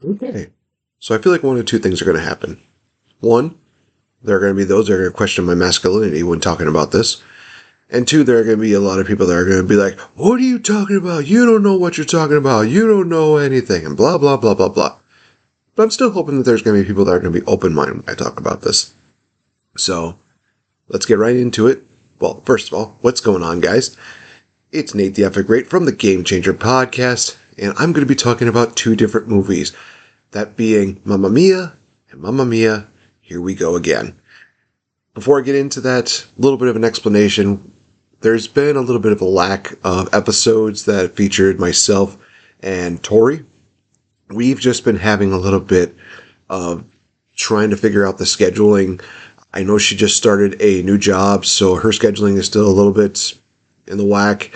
Okay. So I feel like one of two things are going to happen. One, there are going to be those that are going to question my masculinity when talking about this. And two, there are going to be a lot of people that are going to be like, what are you talking about? You don't know what you're talking about. You don't know anything. And blah, blah, blah, blah, blah. But I'm still hoping that there's going to be people that are going to be open-minded when I talk about this. So let's get right into it. Well, first of all, what's going on, guys? It's Nate the Epic Great from the Game Changer podcast. And I'm going to be talking about two different movies. That being Mamma Mia and Mamma Mia, Here We Go Again. Before I get into that, a little bit of an explanation. There's been a little bit of a lack of episodes that featured myself and Tori. We've just been having a little bit of trying to figure out the scheduling. I know she just started a new job, so her scheduling is still a little bit in the whack.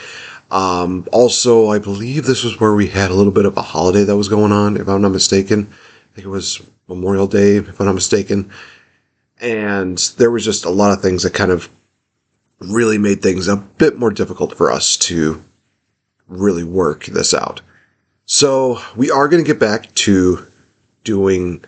Also, I believe this was where we had a little bit of a holiday that was going on, if I'm not mistaken. I think it was Memorial Day, if I'm not mistaken. And there was just a lot of things that kind of really made things a bit more difficult for us to really work this out. So we are going to get back to doing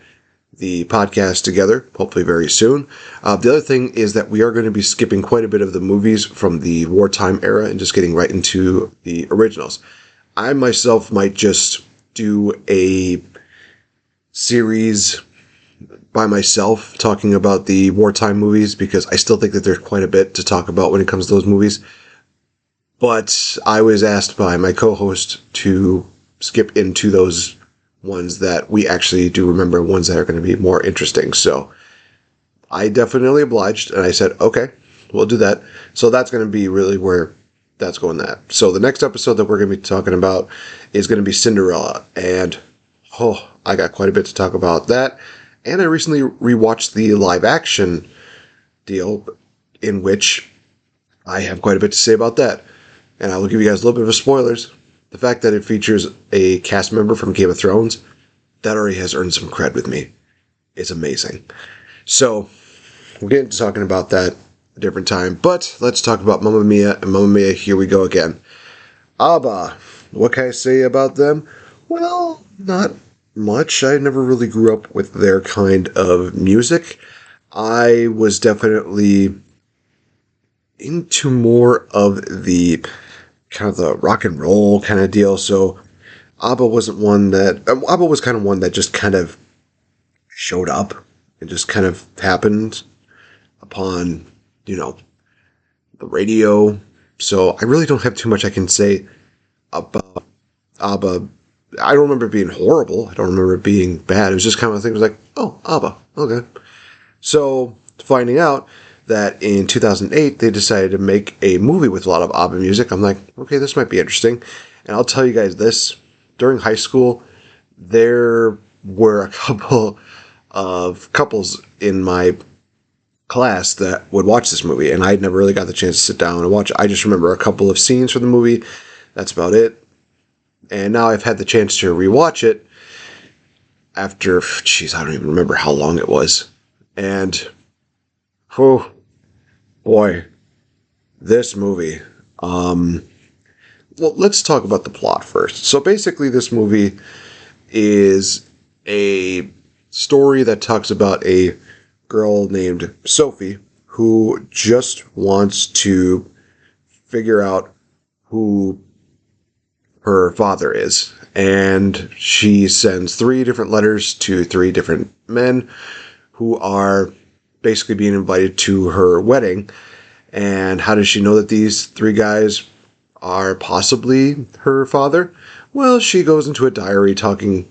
the podcast together, hopefully very soon. The other thing is that we are going to be skipping quite a bit of the movies from the wartime era and just getting right into the originals. I myself might just do a series by myself talking about the wartime movies because I still think that there's quite a bit to talk about when it comes to those movies. But I was asked by my co-host to skip into those ones that we actually do remember, ones that are going to be more interesting. So I definitely obliged and I said, okay, we'll do that. So that's going to be really where that's going that. So the next episode that we're going to be talking about is going to be Cinderella. And I got quite a bit to talk about that. And I recently rewatched the live action deal in which I have quite a bit to say about that. And I will give you guys a little bit of spoilers. The fact that it features a cast member from Game of Thrones, that already has earned some cred with me. It's amazing. So, we'll get into talking about that a different time. But let's talk about Mamma Mia and Mamma Mia, Here We Go Again. ABBA. What can I say about them? Well, not much. I never really grew up with their kind of music. I was definitely into more of the kind of the rock and roll kind of deal. So ABBA wasn't one that, ABBA was kind of one that just kind of showed up and just kind of happened upon, the radio. So I really don't have too much I can say about ABBA. I don't remember it being horrible. I don't remember it being bad. It was just kind of a thing. It was like, oh, ABBA. Okay. So finding out that in 2008, they decided to make a movie with a lot of ABBA music. I'm like, okay, this might be interesting. And I'll tell you guys this. During high school, there were a couple of couples in my class that would watch this movie. And I never really got the chance to sit down and watch it. I just remember a couple of scenes from the movie. That's about it. And now I've had the chance to rewatch it after, I don't even remember how long it was. And, oh, boy, this movie. Well, let's talk about the plot first. So basically, this movie is a story that talks about a girl named Sophie who just wants to figure out who her father is. And she sends 3 different letters to 3 different men who are basically being invited to her wedding. And how does she know that these 3 guys are possibly her father? Well, she goes into a diary talking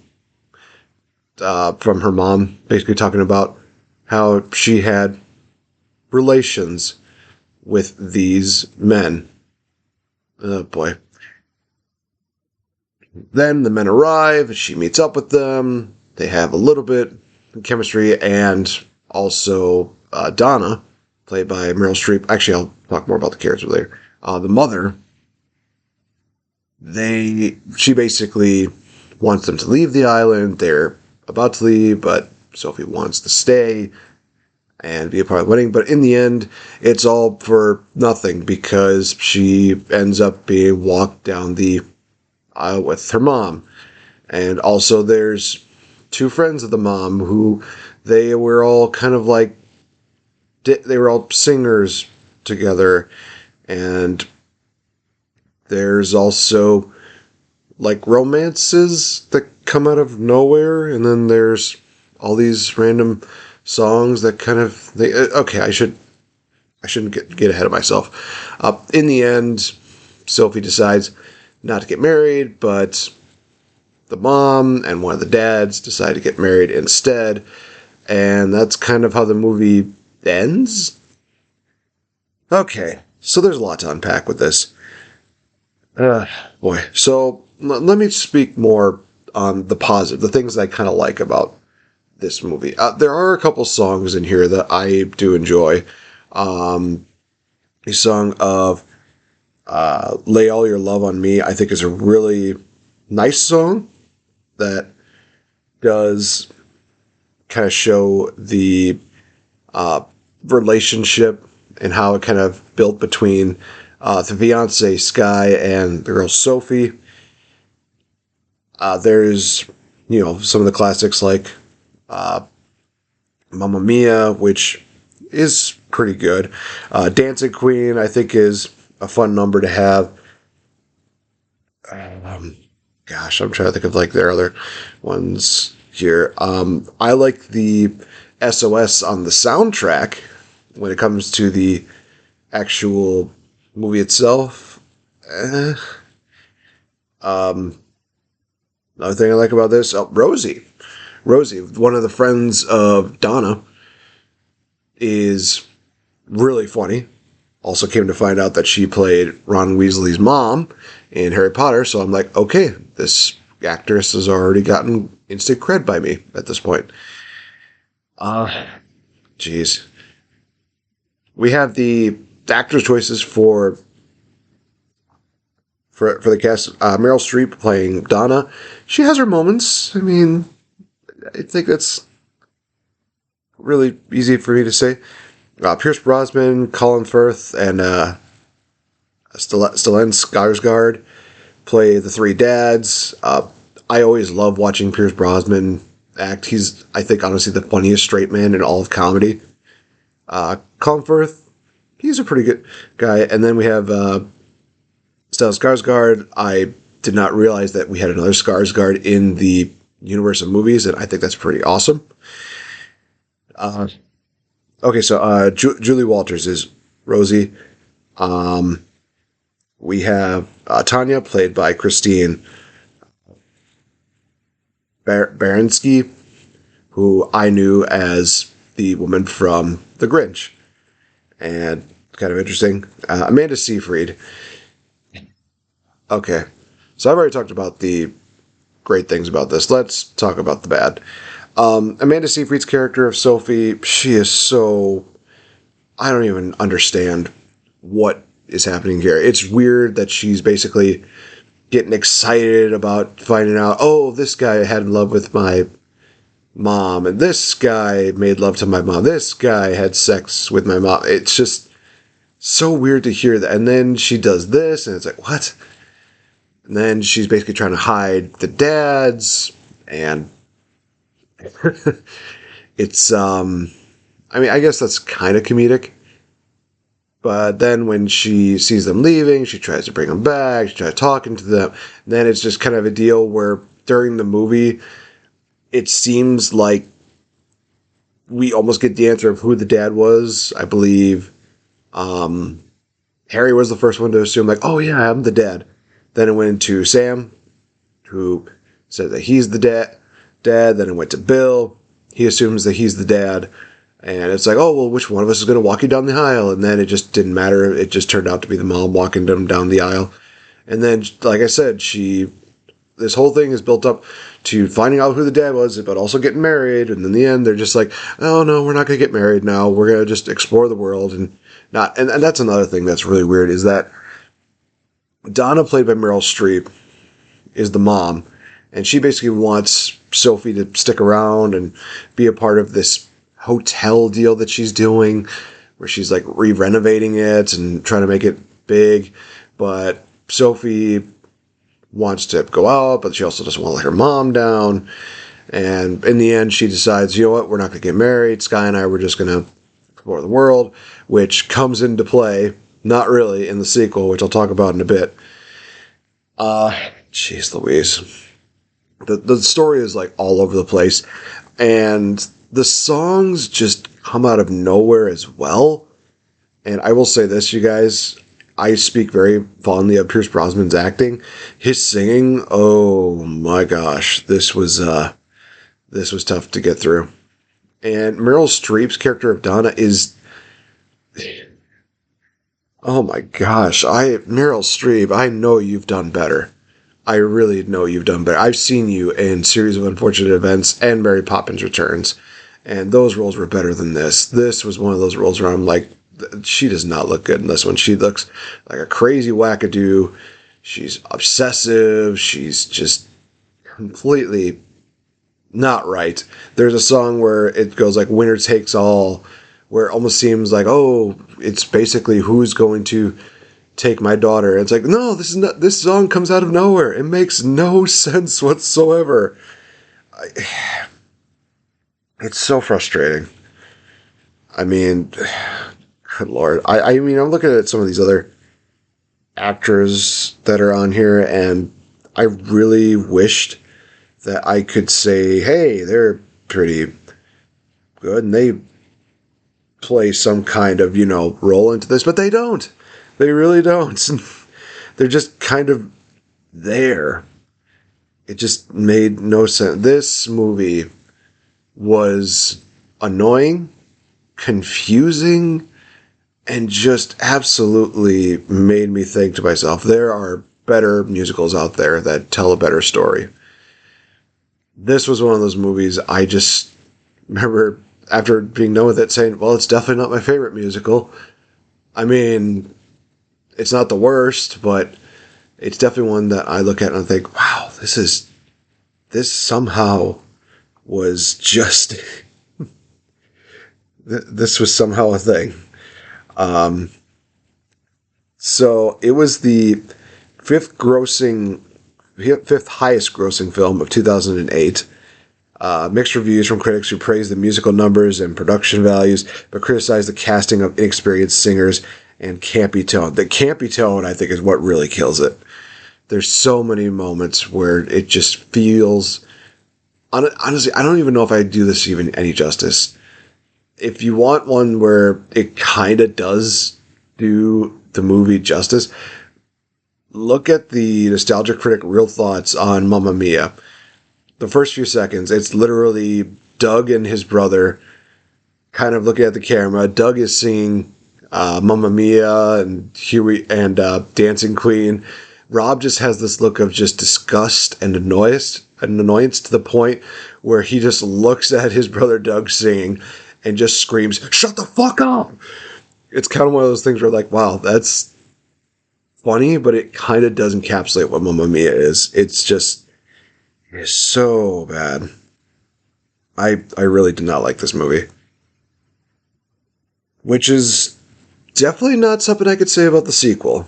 from her mom, basically talking about how she had relations with these men. Oh boy. Then the men arrive, she meets up with them, they have a little bit of chemistry, and also Donna, played by Meryl Streep. Actually, I'll talk more about the characters later. The mother, she basically wants them to leave the island. They're about to leave, but Sophie wants to stay and be a part of the wedding. But in the end, it's all for nothing because she ends up being walked down the aisle with her mom. And also there's two friends of the mom who they were all kind of like, they were all singers together. And there's also like romances that come out of nowhere. And then there's all these random songs that kind of, okay, I shouldn't get ahead of myself. In the end, Sophie decides not to get married, but the mom and one of the dads decide to get married instead. And that's kind of how the movie ends. Okay, so there's a lot to unpack with this. Boy. So let me speak more on the positive, the things I kind of like about this movie. There are a couple songs in here that I do enjoy. The song of Lay All Your Love on Me, I think, is a really nice song that does kind of show the relationship and how it kind of built between the fiance Sky and the girl Sophie. There's, some of the classics like Mamma Mia, which is pretty good. Dancing Queen, I think, is a fun number to have. Gosh, I'm trying to think of like their other ones here. I like the SOS on the soundtrack when it comes to the actual movie itself. Another thing I like about this, Rosie. Rosie, one of the friends of Donna, is really funny. Also came to find out that she played Ron Weasley's mom in Harry Potter, so I'm like, okay, this actress has already gotten instant cred by me at this point. Jeez. We have the actors' choices for the cast. Meryl Streep playing Donna. She has her moments. I mean, I think that's really easy for me to say. Pierce Brosnan, Colin Firth, and Stellan Skarsgård play the three dads. I always love watching Pierce Brosnan act. He's, I think, honestly, the funniest straight man in all of comedy. Colin Firth, he's a pretty good guy. And then we have Stellan Skarsgård. I did not realize that we had another Skarsgård in the universe of movies, and I think that's pretty awesome. Okay, so Julie Walters is Rosie. We have Tanya, played by Christine Baranski, who I knew as the woman from The Grinch. And kind of interesting. Amanda Seyfried. Okay, so I've already talked about the great things about this. Let's talk about the bad. Amanda Seyfried's character of Sophie, she is so... I don't even understand what is happening here. It's weird that she's basically getting excited about finding out, oh, this guy had love with my mom, and this guy made love to my mom, this guy had sex with my mom. It's just so weird to hear that. And then she does this, and it's like, what? And then she's basically trying to hide the dads, and it's, I mean, I guess that's kind of comedic. But then when she sees them leaving, she tries to bring them back, she tries talking to them. And then it's just kind of a deal where during the movie, it seems like we almost get the answer of who the dad was. I believe Harry was the first one to assume, like, oh yeah, I'm the dad. Then it went to Sam, who said that he's the dad. Then it went to Bill. He assumes that he's the dad. And it's like, oh, well, which one of us is going to walk you down the aisle? And then it just didn't matter. It just turned out to be the mom walking them down the aisle. And then, like I said, this whole thing is built up to finding out who the dad was, but also getting married. And in the end, they're just like, oh, no, we're not going to get married now. We're going to just explore the world. And that's another thing that's really weird, is that Donna, played by Meryl Streep, is the mom. And she basically wants Sophie to stick around and be a part of this hotel deal that she's doing, where she's like re-renovating it and trying to make it big. But Sophie wants to go out, but she also doesn't want to let her mom down. And in the end, she decides, you know what, we're not going to get married. Sky and I were just going to explore the world, which comes into play, not really, in the sequel, which I'll talk about in a bit. Jeez Louise. The story is like all over the place. And the songs just come out of nowhere as well. And I will say this, you guys, I speak very fondly of Pierce Brosnan's acting. His singing, oh my gosh, this was tough to get through. And Meryl Streep's character of Donna is, oh my gosh, Meryl Streep, I know you've done better. I really know you've done better. I've seen you in Series of Unfortunate Events and Mary Poppins Returns, and those roles were better than this. This was one of those roles where I'm like, she does not look good in this one. She looks like a crazy wackadoo. She's obsessive. She's just completely not right. There's a song where it goes like winner takes all, where it almost seems like, oh, it's basically who's going to take my daughter. It's like, no, this song comes out of nowhere. It makes no sense whatsoever. It's so frustrating. I mean, good Lord. I mean, I'm looking at some of these other actors that are on here, and I really wished that I could say, hey, they're pretty good, and they play some kind of, role into this, but they don't. They really don't. They're just kind of there. It just made no sense. This movie was annoying, confusing, and just absolutely made me think to myself, there are better musicals out there that tell a better story. This was one of those movies I just remember, after being done with it, saying, well, it's definitely not my favorite musical. I mean, it's not the worst, but it's definitely one that I look at and I think, wow, this somehow was just, this was somehow a thing. So it was the fifth highest grossing film of 2008. Mixed reviews from critics who praised the musical numbers and production values, but criticized the casting of inexperienced singers and campy tone. The campy tone, I think, is what really kills it. There's so many moments where it just feels... Honestly, I don't even know if I do this even any justice. If you want one where it kind of does do the movie justice, look at the Nostalgia Critic Real Thoughts on Mamma Mia. The first few seconds, it's literally Doug and his brother kind of looking at the camera. Doug is singing Mamma Mia and Huey and Dancing Queen. Rob just has this look of just disgust and annoyance to the point where he just looks at his brother Doug singing and just screams, "Shut the fuck up!" It's kind of one of those things where like, wow, that's funny, but it kind of does encapsulate what Mamma Mia is. It's so bad. I really did not like this movie. Which is definitely not something I could say about the sequel.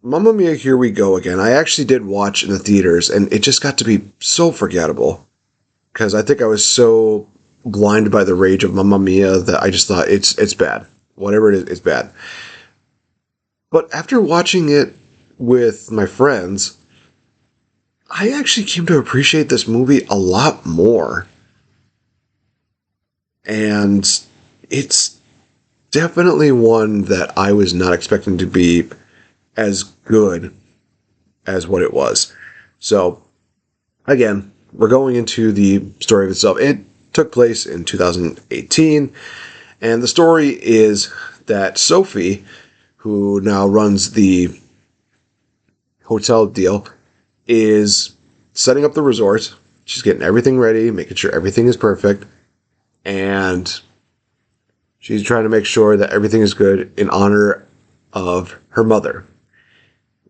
Mamma Mia, Here We Go Again. I actually did watch in the theaters, and it just got to be so forgettable. Because I think I was so blinded by the rage of Mamma Mia that I just thought, it's bad. Whatever it is, it's bad. But after watching it with my friends, I actually came to appreciate this movie a lot more. And it's definitely one that I was not expecting to be as good as what it was. So, again, we're going into the story of itself. It took place in 2018, and the story is that Sophie, who now runs the hotel deal, is setting up the resort. She's getting everything ready, making sure everything is perfect, and she's trying to make sure that everything is good in honor of her mother.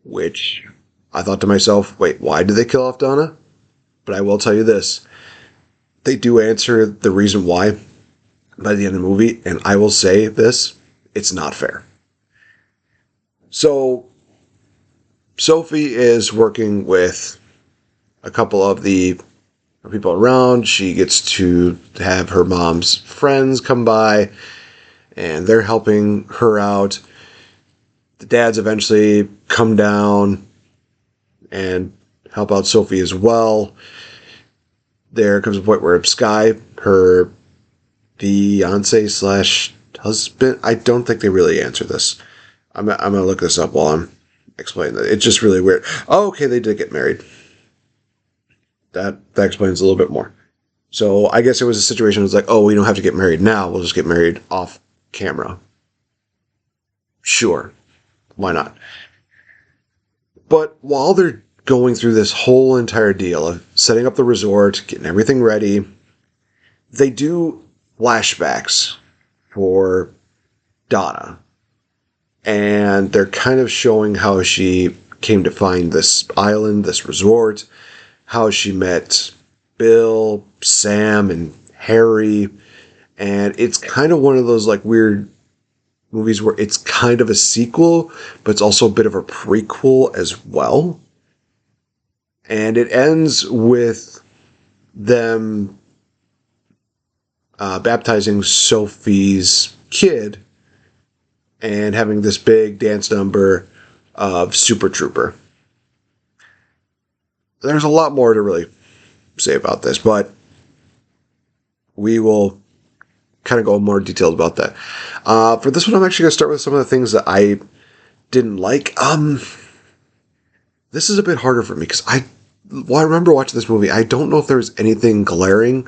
Which I thought to myself, wait, why did they kill off Donna? But I will tell you this. They do answer the reason why by the end of the movie, and I will say this, it's not fair. So, Sophie is working with a couple of the people around. She gets to have her mom's friends come by, and they're helping her out. The dads eventually come down and help out Sophie as well. There comes a point where Sky, her fiance slash husband, I don't think they really answer this. I'm gonna look this up while I'm explaining that. It's just really weird. Oh, okay, they did get married. That explains a little bit more. So I guess it was a situation. It was like, oh, we don't have to get married now. We'll just get married off camera. Sure, why not? But while they're going through this whole entire deal of setting up the resort, getting everything ready, they do flashbacks for Donna. And they're kind of showing how she came to find this island, this resort, how she met Bill, Sam, and Harry. And it's kind of one of those like weird movies where it's kind of a sequel, but it's also a bit of a prequel as well. And it ends with them baptizing Sophie's kid and having this big dance number of Super Trooper. There's a lot more to really say about this, but we will kind of go more detailed about that. For this one, I'm actually going to start with some of the things that I didn't like. This is a bit harder for me because I remember watching this movie. I don't know if there was anything glaring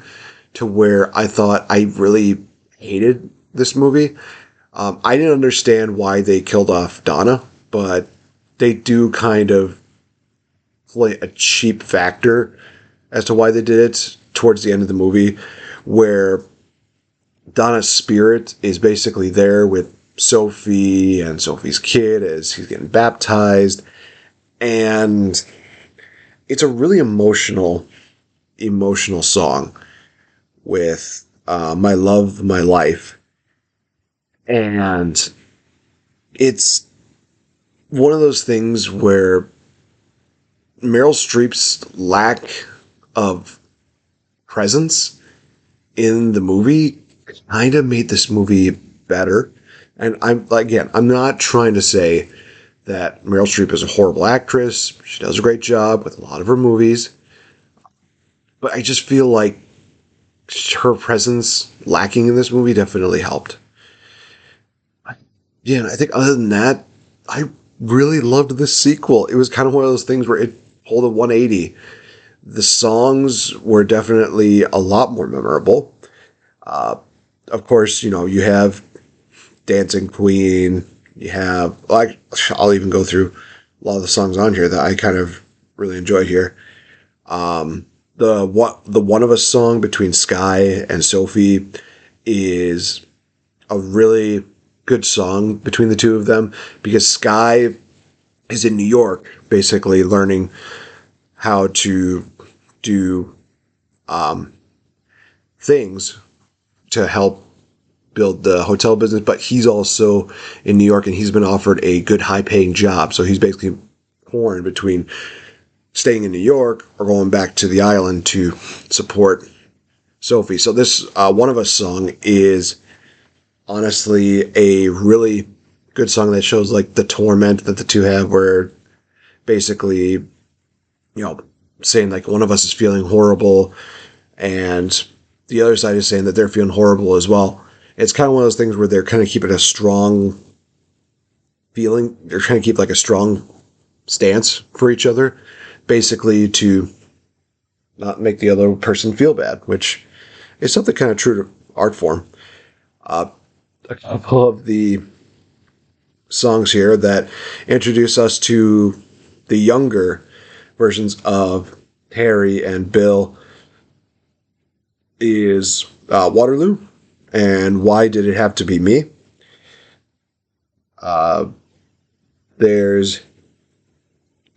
to where I thought I really hated this movie. I didn't understand why they killed off Donna, but they do kind of play a cheap factor as to why they did it towards the end of the movie, where Donna's spirit is basically there with Sophie and Sophie's kid as he's getting baptized. And it's a really emotional song with My Love, My Life. And it's one of those things where Meryl Streep's lack of presence in the movie kind of made this movie better. And I'm not trying to say that Meryl Streep is a horrible actress. She does a great job with a lot of her movies. But I just feel like her presence lacking in this movie definitely helped. Yeah, and I think other than that, I really loved this sequel. It was kind of one of those things where it pulled a 180. The songs were definitely a lot more memorable. Of course, you have Dancing Queen. You have, I'll even go through a lot of the songs on here that I kind of really enjoyed here. The One of Us song between Sky and Sophie is a really good song between the two of them, because Sky is in New York basically learning how to do things to help build the hotel business, but he's also in New York and he's been offered a good high-paying job. So he's basically torn between staying in New York or going back to the island to support Sophie. So this One of Us song is honestly a really good song that shows like the torment that the two have, where basically, saying like one of us is feeling horrible and the other side is saying that they're feeling horrible as well. It's kind of one of those things where they're kind of keeping a strong feeling. They're trying to keep like a strong stance for each other, basically to not make the other person feel bad, which is something kind of true to art form. A couple of the songs here that introduce us to the younger versions of Harry and Bill is Waterloo and Why Did It Have to Be Me? I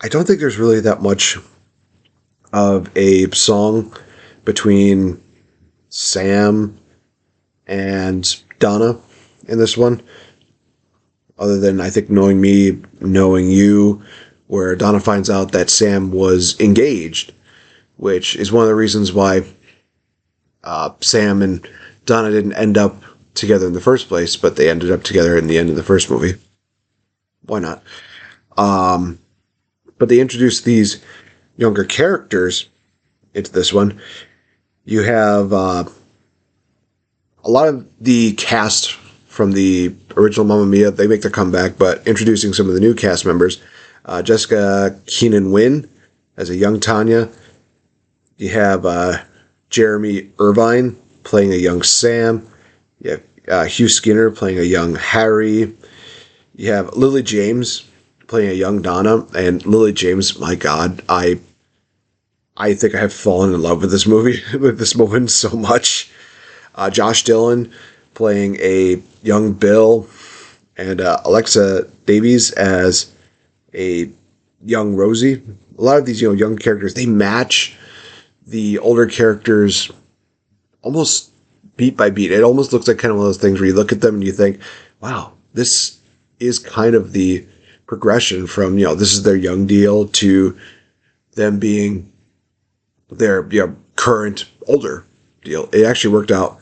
don't think there's really that much of a song between Sam and Donna in this one, other than I think Knowing Me, Knowing You, where Donna finds out that Sam was engaged which is one of the reasons why Sam and Donna didn't end up together in the first place, but they ended up together in the end of the first movie. Why not? But they introduced these younger characters into this one. You have a lot of the cast from the original Mamma Mia. They make their comeback, but introducing some of the new cast members. Jessica Keenan Wynn as a young Tanya. You have Jeremy Irvine playing a young Sam. You have Hugh Skinner playing a young Harry. You have Lily James playing a young Donna. And Lily James, my God, I think I have fallen in love with this movie, with this woman so much. Josh Dillon playing a young Bill. And Alexa Davies as a young Rosie. A lot of these young characters, they match the older characters almost beat by beat. It almost looks like kind of one of those things where you look at them and you think, wow, this is kind of the progression from, this is their young deal to them being their current older deal. It actually worked out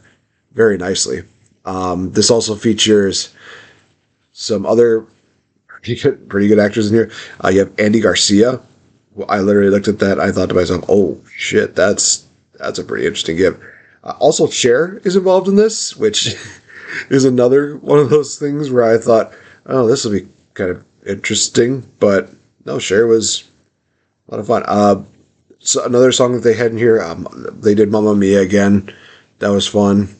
very nicely. This also features some other pretty good actors in here. You have Andy Garcia. Well, I literally looked at that. I thought to myself, oh shit, that's a pretty interesting give. Also, Cher is involved in this, which is another one of those things where I thought, oh, this will be kind of interesting. But no, Cher was a lot of fun. So another song that they had in here, they did Mamma Mia again. That was fun.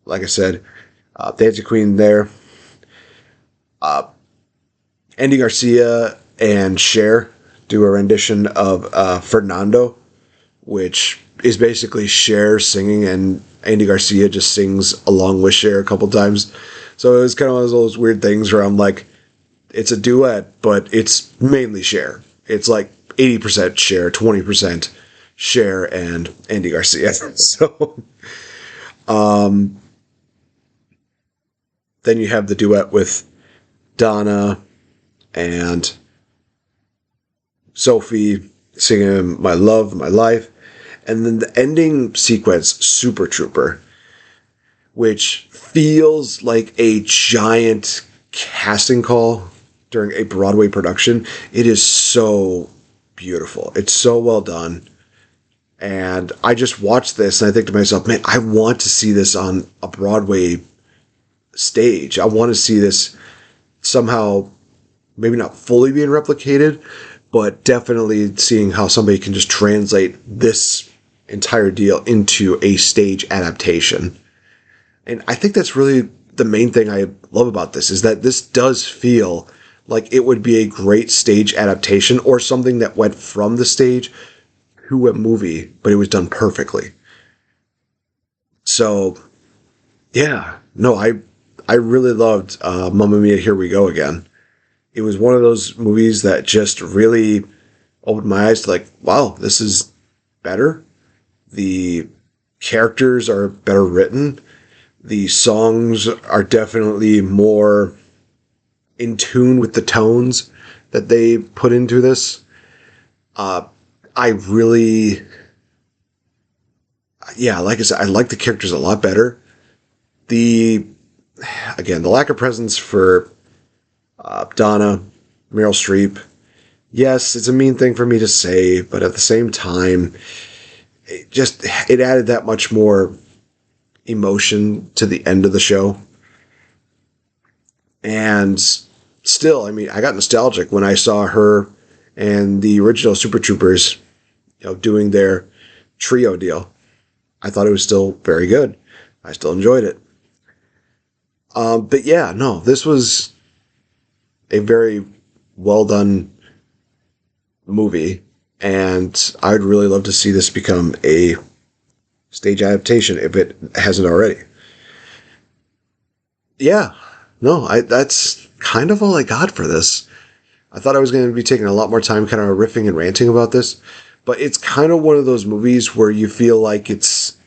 Like I said, Dancing Queen there. Andy Garcia and Cher do a rendition of Fernando, which is basically Cher singing, and Andy Garcia just sings along with Cher a couple times. So it was kind of one of those weird things where I'm like, it's a duet, but it's mainly Cher. It's like 80% Cher, 20% Cher and Andy Garcia. So, then you have the duet with Donna and Sophie singing My Love, My Life. And then the ending sequence, Super Trooper, which feels like a giant casting call during a Broadway production. It is so beautiful. It's so well done. And I just watched this and I think to myself, man, I want to see this on a Broadway stage. I want to see this somehow, maybe not fully being replicated, but definitely seeing how somebody can just translate this entire deal into a stage adaptation. And I think that's really the main thing I love about this, is that this does feel like it would be a great stage adaptation or something that went from the stage to a movie, but it was done perfectly. So, yeah, no, I really loved Mamma Mia, Here We Go Again. It was one of those movies that just really opened my eyes to like, wow, this is better. The characters are better written. The songs are definitely more in tune with the tones that they put into this. I really, like I said, I like the characters a lot better. The lack of presence for Donna, Meryl Streep. Yes, it's a mean thing for me to say, but at the same time, it added that much more emotion to the end of the show. And still, I mean, I got nostalgic when I saw her and the original Super Troopers, doing their trio deal. I thought it was still very good. I still enjoyed it. But yeah, no, this was a very well done movie, and I'd really love to see this become a stage adaptation if it hasn't already. Yeah, no, that's kind of all I got for this. I thought I was going to be taking a lot more time kind of riffing and ranting about this, but it's kind of one of those movies where you feel like it's,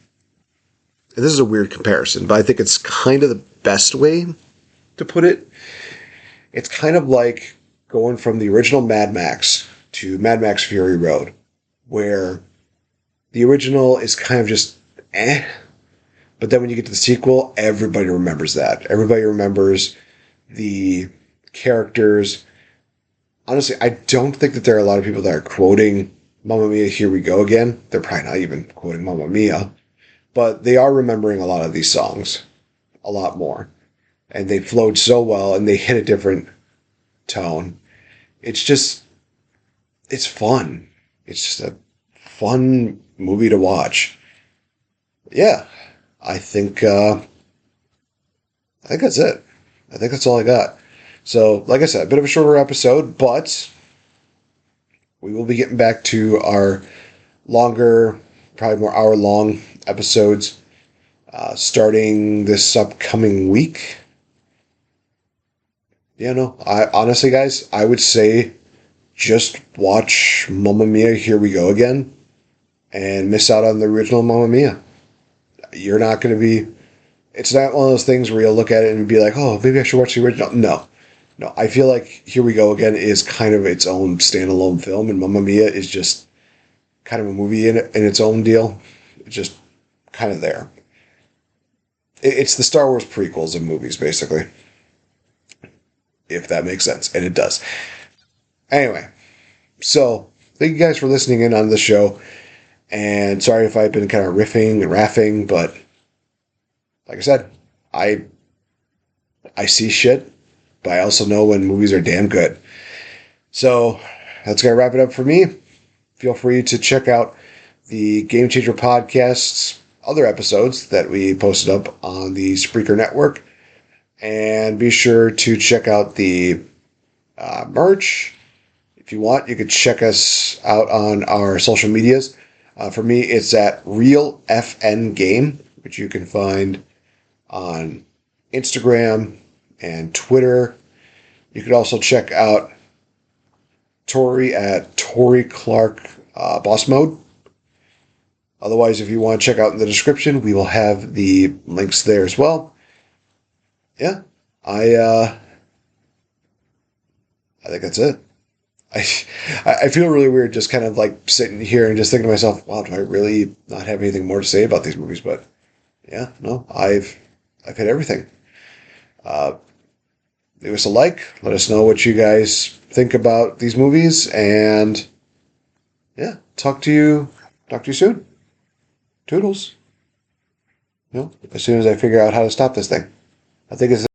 and this is a weird comparison, but I think it's kind of the best way to put it. It's kind of like going from the original Mad Max to Mad Max Fury Road, where The original is kind of just eh. But then when you get to the sequel, everybody remembers that. Everybody remembers the characters. Honestly, I don't think that there are a lot of people that are quoting Mamma Mia, Here We Go Again. They're probably not even quoting Mamma Mia. But they are remembering a lot of these songs. A lot more. And they flowed so well and they hit a different tone. It's just, it's fun. It's just a fun movie to watch. Yeah, I think I think that's it. I think that's all I got. So, like I said, a bit of a shorter episode, but we will be getting back to our longer, probably more hour long episodes starting this upcoming week. Yeah, no, I honestly, guys, I would say just watch Mamma Mia, Here We Go Again and miss out on the original Mamma Mia. You're not going to be. It's not one of those things where you'll look at it and be like, oh, maybe I should watch the original. No. No, I feel like Here We Go Again is kind of its own standalone film, and Mamma Mia is just kind of a movie in its own deal. It's just kind of there. It's the Star Wars prequels of movies, basically, if that makes sense, and it does. Anyway, so thank you guys for listening in on the show, and sorry if I've been kind of riffing and raffing, but like I said, I I see shit, but I also know when movies are damn good. So that's going to wrap it up for me. Feel free to check out the Game Changer Podcast's other episodes that we posted up on the Spreaker Network. And be sure to check out the merch. If you want, you could check us out on our social medias. For me, it's at Real FN Game, which you can find on Instagram and Twitter. You could also check out Tori at Tori Clark Boss Mode. Otherwise, if you want to check out in the description, we will have the links there as well. Yeah, I think that's it. I I feel really weird just kind of like sitting here and just thinking to myself, wow, do I really not have anything more to say about these movies? But yeah, no, I've hit everything. Uh, Leave us a like. Let us know what you guys think about these movies, and yeah, talk to you soon. Toodles. As soon as I figure out how to stop this thing. I think it's